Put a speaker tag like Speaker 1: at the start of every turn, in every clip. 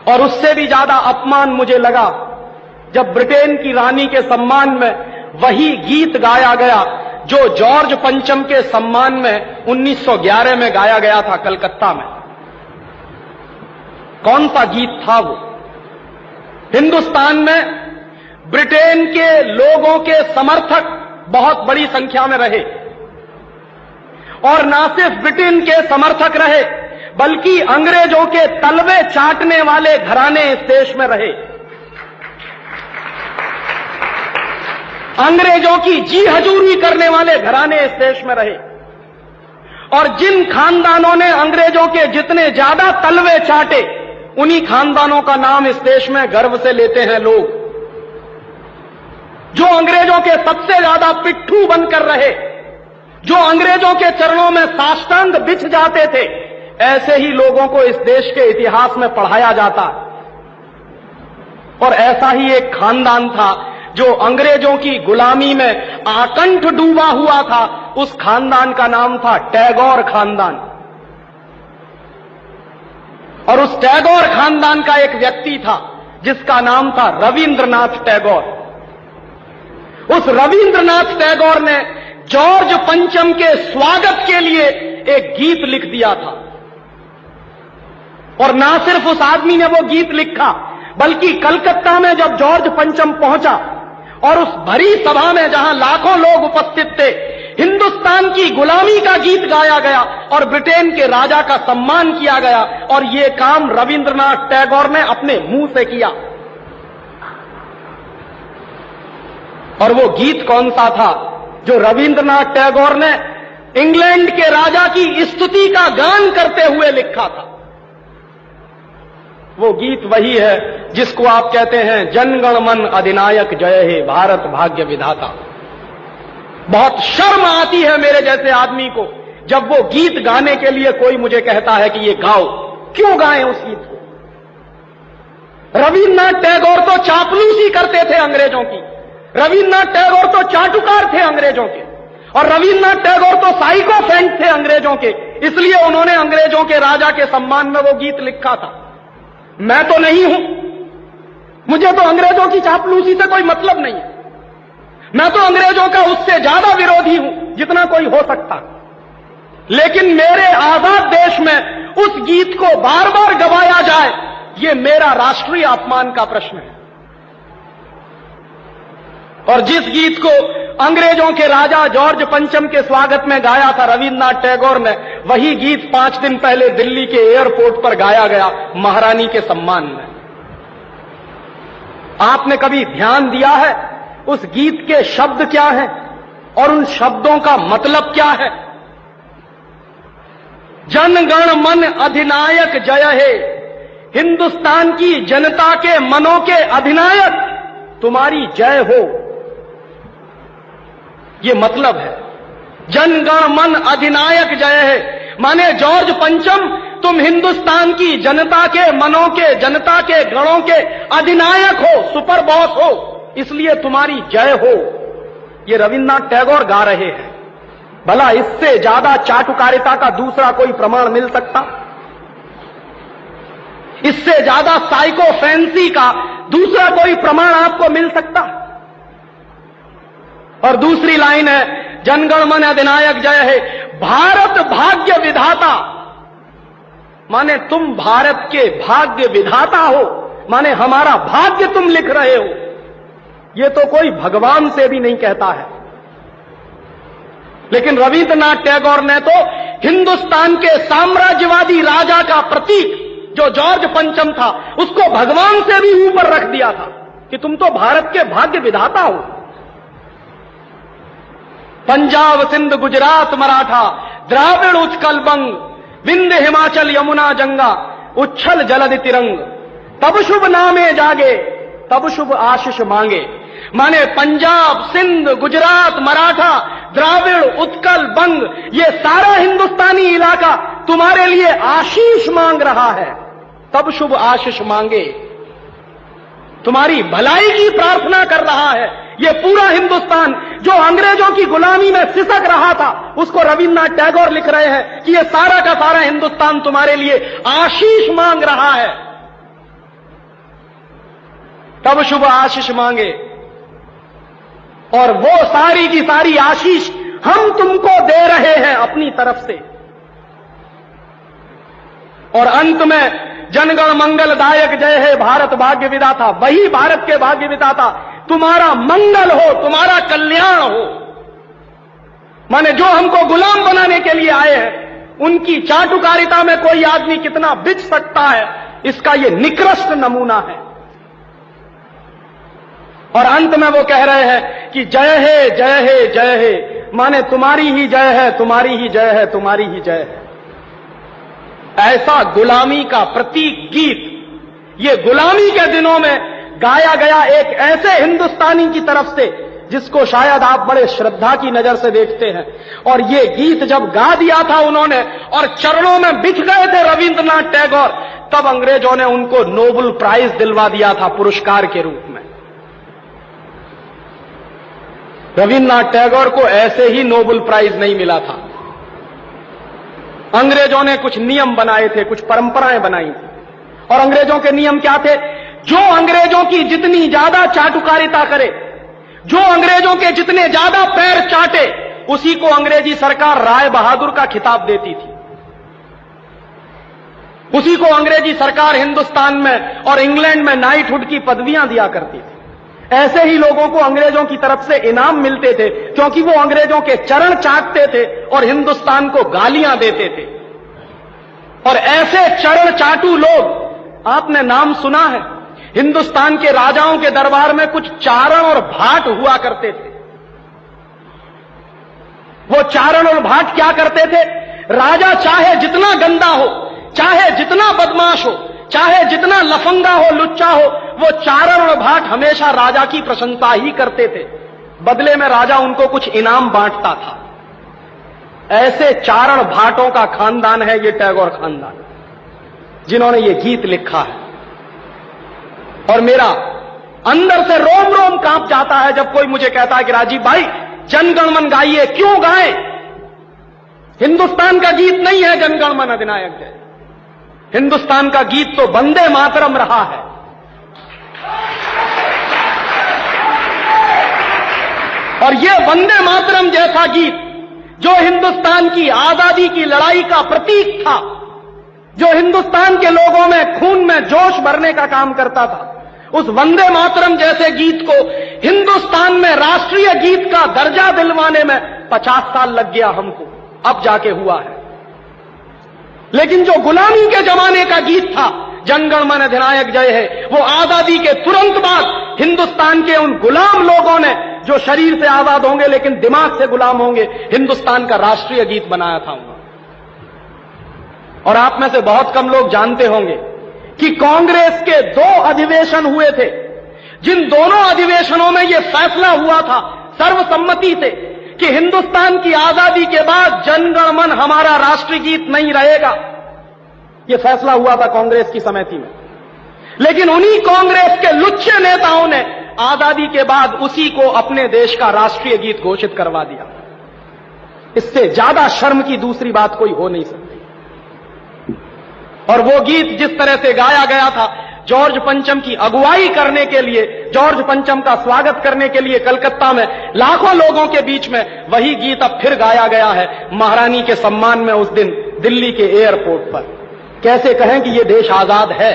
Speaker 1: और उससे भी ज्यादा अपमान मुझे लगा जब ब्रिटेन की रानी के सम्मान में वही गीत गाया गया जो जॉर्ज पंचम के सम्मान में 1911 में गाया गया था कलकत्ता में। कौन सा गीत था वो? हिंदुस्तान में ब्रिटेन के लोगों के समर्थक बहुत बड़ी संख्या में रहे, और ना सिर्फ ब्रिटेन के समर्थक रहे बल्कि अंग्रेजों के तलवे चाटने वाले घराने इस देश में रहे। अंग्रेजों की जी हजूरी करने वाले घराने इस देश में रहे, और जिन खानदानों ने अंग्रेजों के जितने ज्यादा तलवे चाटे उन्हीं खानदानों का नाम इस देश में गर्व से लेते हैं लोग। जो अंग्रेजों के सबसे ज्यादा पिट्ठू बनकर रहे, जो अंग्रेजों के चरणों में साष्टांग बिछ जाते थे, ऐसे ही लोगों को इस देश के इतिहास में पढ़ाया जाता। और ऐसा ही एक खानदान था जो अंग्रेजों की गुलामी में आकंठ डूबा हुआ था। उस खानदान का नाम था टैगोर खानदान। और उस टैगोर खानदान का एक व्यक्ति था जिसका नाम था रविंद्रनाथ टैगोर। उस रविंद्रनाथ टैगोर ने जॉर्ज पंचम के स्वागत के लिए एक गीत लिख दिया था। और ना सिर्फ उस आदमी ने वो गीत लिखा, बल्कि कलकत्ता में जब जॉर्ज पंचम पहुंचा और उस भरी सभा में जहां लाखों लोग उपस्थित थे, हिंदुस्तान की गुलामी का गीत गाया गया और ब्रिटेन के राजा का सम्मान किया गया। और ये काम रविंद्रनाथ टैगोर ने अपने मुंह से किया। और वो गीत कौन सा था जो रविंद्रनाथ टैगोर ने इंग्लैंड के राजा की स्तुति का गान करते हुए लिखा था? वो गीत वही है जिसको आप कहते हैं जनगण मन अधिनायक जय हे भारत भाग्य विधाता। बहुत शर्म आती है मेरे जैसे आदमी को जब वो गीत गाने के लिए कोई मुझे कहता है कि ये गाओ। क्यों गाएं उस गीत को? रविन्द्रनाथ टैगोर तो चापलूसी करते थे अंग्रेजों की, रविन्द्रनाथ टैगोर तो चाटुकार थे अंग्रेजों के, और रविन्द्रनाथ टैगोर तो साइकोफेंट थे अंग्रेजों के। इसलिए उन्होंने अंग्रेजों के राजा के सम्मान में वो गीत लिखा था। मैं तो नहीं हूं, मुझे तो अंग्रेजों की चापलूसी से कोई मतलब नहीं है। मैं तो अंग्रेजों का उससे ज्यादा विरोधी हूं जितना कोई हो सकता। लेकिन मेरे आजाद देश में उस गीत को बार बार गवाया जाए, यह मेरा राष्ट्रीय अपमान का प्रश्न है। और जिस गीत को अंग्रेजों के राजा जॉर्ज पंचम के स्वागत में गाया था रविन्द्रनाथ टैगोर ने, वही गीत 5 दिन पहले दिल्ली के एयरपोर्ट पर गाया गया महारानी के सम्मान में। आपने कभी ध्यान दिया है उस गीत के शब्द क्या हैं और उन शब्दों का मतलब क्या है? जनगण मन अधिनायक जय हे, हिंदुस्तान की जनता के मनों के अधिनायक तुम्हारी जय हो, ये मतलब है। जनगण मन अधिनायक जय है माने जॉर्ज पंचम तुम हिंदुस्तान की जनता के मनों के, जनता के गणों के अधिनायक हो, सुपर बॉस हो, इसलिए तुम्हारी जय हो। ये रविन्द्रनाथ टैगोर गा रहे हैं। भला इससे ज्यादा चाटुकारिता का दूसरा कोई प्रमाण मिल सकता? इससे ज्यादा साइकोफेंसी का दूसरा कोई प्रमाण आपको मिल सकता? और दूसरी लाइन है जनगण मन अधिनायक जय है, भारत भाग्य विधाता, माने तुम भारत के भाग्य विधाता हो, माने हमारा भाग्य तुम लिख रहे हो। यह तो कोई भगवान से भी नहीं कहता है। लेकिन रविन्द्रनाथ टैगोर ने तो हिंदुस्तान के साम्राज्यवादी राजा का प्रतीक जो जॉर्ज पंचम था उसको भगवान से भी ऊपर रख दिया था कि तुम तो भारत के भाग्य विधाता हो। पंजाब सिंध गुजरात मराठा द्राविड़ उत्कल बंग, विंध्य हिमाचल यमुना जंगा, उच्छल जलधि तिरंग, तब शुभ नामे जागे तब शुभ आशीष मांगे। माने पंजाब सिंध गुजरात मराठा द्राविड़ उत्कल बंग, ये सारा हिंदुस्तानी इलाका तुम्हारे लिए आशीष मांग रहा है, तब शुभ आशीष मांगे, तुम्हारी भलाई की प्रार्थना कर रहा है। ये पूरा हिंदुस्तान जो अंग्रेजों की गुलामी में सिसक रहा था, उसको रविन्द्रनाथ टैगोर लिख रहे हैं कि ये सारा का सारा हिंदुस्तान तुम्हारे लिए आशीष मांग रहा है। तब शुभ आशीष मांगे, और वो सारी की सारी आशीष हम तुमको दे रहे हैं अपनी तरफ से। और अंत में जनगण मंगलदायक जय हे भारत भाग्य विधाता, वही भारत के भाग्य विधाता तुम्हारा मंगल हो, तुम्हारा कल्याण हो। माने जो हमको गुलाम बनाने के लिए आए हैं, उनकी चाटुकारिता में कोई आदमी कितना बिच सकता है, इसका यह निकृष्ट नमूना है। और अंत में वो कह रहे हैं कि जय हे जय हे जय हे, माने तुम्हारी ही जय है, तुम्हारी ही जय है, तुम्हारी ही जय है। ऐसा गुलामी का प्रतीक गीत ये गुलामी के दिनों में गाया गया एक ऐसे हिंदुस्तानी की तरफ से जिसको शायद आप बड़े श्रद्धा की नजर से देखते हैं। और ये गीत जब गा दिया था उन्होंने और चरणों में बिछ गए थे रविंद्रनाथ टैगोर, तब अंग्रेजों ने उनको नोबेल प्राइज दिलवा दिया था पुरस्कार के रूप में। रविंद्रनाथ टैगोर को ऐसे ही नोबेल प्राइज नहीं मिला था। अंग्रेजों ने कुछ नियम बनाए थे, कुछ परंपराएं बनाई थी, और अंग्रेजों के नियम क्या थे? जो अंग्रेजों की जितनी ज्यादा चाटुकारिता करे, जो अंग्रेजों के जितने ज्यादा पैर चाटे, उसी को अंग्रेजी सरकार राय बहादुर का खिताब देती थी। उसी को अंग्रेजी सरकार हिंदुस्तान में और इंग्लैंड में नाइटहुड की पदवियां दिया करती थी। ऐसे ही लोगों को अंग्रेजों की तरफ से इनाम मिलते थे, क्योंकि वो अंग्रेजों के चरण चाटते थे और हिंदुस्तान को गालियां देते थे। और ऐसे चरण चाटू लोग, आपने नाम सुना है, हिंदुस्तान के राजाओं के दरबार में कुछ चारण और भाट हुआ करते थे। वो चारण और भाट क्या करते थे? राजा चाहे जितना गंदा हो, चाहे जितना बदमाश हो, चाहे जितना लफंगा हो, लुच्चा हो, वो चारण और भाट हमेशा राजा की प्रशंसा ही करते थे। बदले में राजा उनको कुछ इनाम बांटता था। ऐसे चारण भाटों का खानदान है ये टैगोर खानदान, जिन्होंने ये गीत लिखा है। और मेरा अंदर से रोम रोम कांप जाता है जब कोई मुझे कहता है कि राजीव भाई जनगण मन गाइए। क्यों गाएं? हिंदुस्तान का गीत नहीं है जनगण मन अधिनायक जय। हिंदुस्तान का गीत तो वंदे मातरम रहा है। और यह वंदे मातरम जैसा गीत जो हिंदुस्तान की आजादी की लड़ाई का प्रतीक था, जो हिंदुस्तान के लोगों में खून में जोश भरने का काम करता था, उस वंदे मातरम जैसे गीत को हिंदुस्तान में राष्ट्रीय गीत का दर्जा दिलवाने में 50 साल लग गया हमको, अब जाके हुआ है। लेकिन जो गुलामी के जमाने का गीत था जनगण मन अधिनायक जय है, वो आजादी के तुरंत बाद हिंदुस्तान के उन गुलाम लोगों ने, जो शरीर से आजाद होंगे लेकिन दिमाग से गुलाम होंगे, हिंदुस्तान का राष्ट्रीय गीत बनाया था उन्होंने। और आप में से बहुत कम लोग जानते होंगे कि कांग्रेस के 2 अधिवेशन हुए थे, जिन दोनों अधिवेशनों में यह फैसला हुआ था सर्वसम्मति से कि हिंदुस्तान की आजादी के बाद जनगण मन हमारा राष्ट्रीय गीत नहीं रहेगा। यह फैसला हुआ था कांग्रेस की समिति में। लेकिन उन्हीं कांग्रेस के लुच्चे नेताओं ने आजादी के बाद उसी को अपने देश का राष्ट्रीय गीत घोषित करवा दिया। इससे ज्यादा शर्म की दूसरी बात कोई हो नहीं सकती। और वो गीत जिस तरह से गाया गया था जॉर्ज पंचम की अगुवाई करने के लिए, जॉर्ज पंचम का स्वागत करने के लिए कलकत्ता में लाखों लोगों के बीच में, वही गीत अब फिर गाया गया है महारानी के सम्मान में उस दिन दिल्ली के एयरपोर्ट पर। कैसे कहें कि ये देश आजाद है?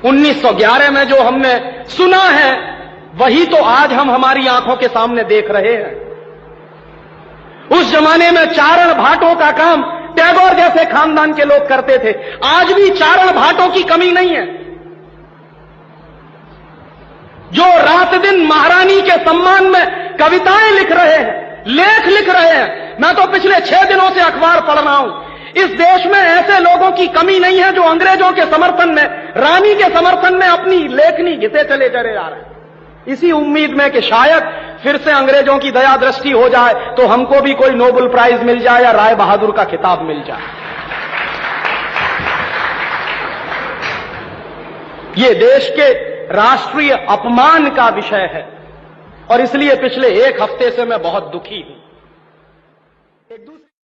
Speaker 1: 1911 में जो हमने सुना है वही तो आज हम हमारी आंखों के सामने देख रहे हैं। उस जमाने में चारण भाटों का काम टैगोर जैसे खानदान के लोग करते थे। आज भी चारण भाटों की कमी नहीं है, जो रात दिन महारानी के सम्मान में कविताएं लिख रहे हैं, लेख लिख रहे हैं। मैं तो पिछले 6 दिनों से अखबार पढ़ रहा हूं। इस देश में ऐसे लोगों की कमी नहीं है जो अंग्रेजों के समर्थन में, रानी के समर्थन में अपनी लेखनी घिसे चले जा रहे हैं, इसी उम्मीद में कि शायद फिर से अंग्रेजों की दया दृष्टि हो जाए तो हमको भी कोई नोबेल प्राइज मिल जाए या राय बहादुर का खिताब मिल जाए। ये देश के राष्ट्रीय अपमान का विषय है और इसलिए पिछले 1 हफ्ते से मैं बहुत दुखी हूं।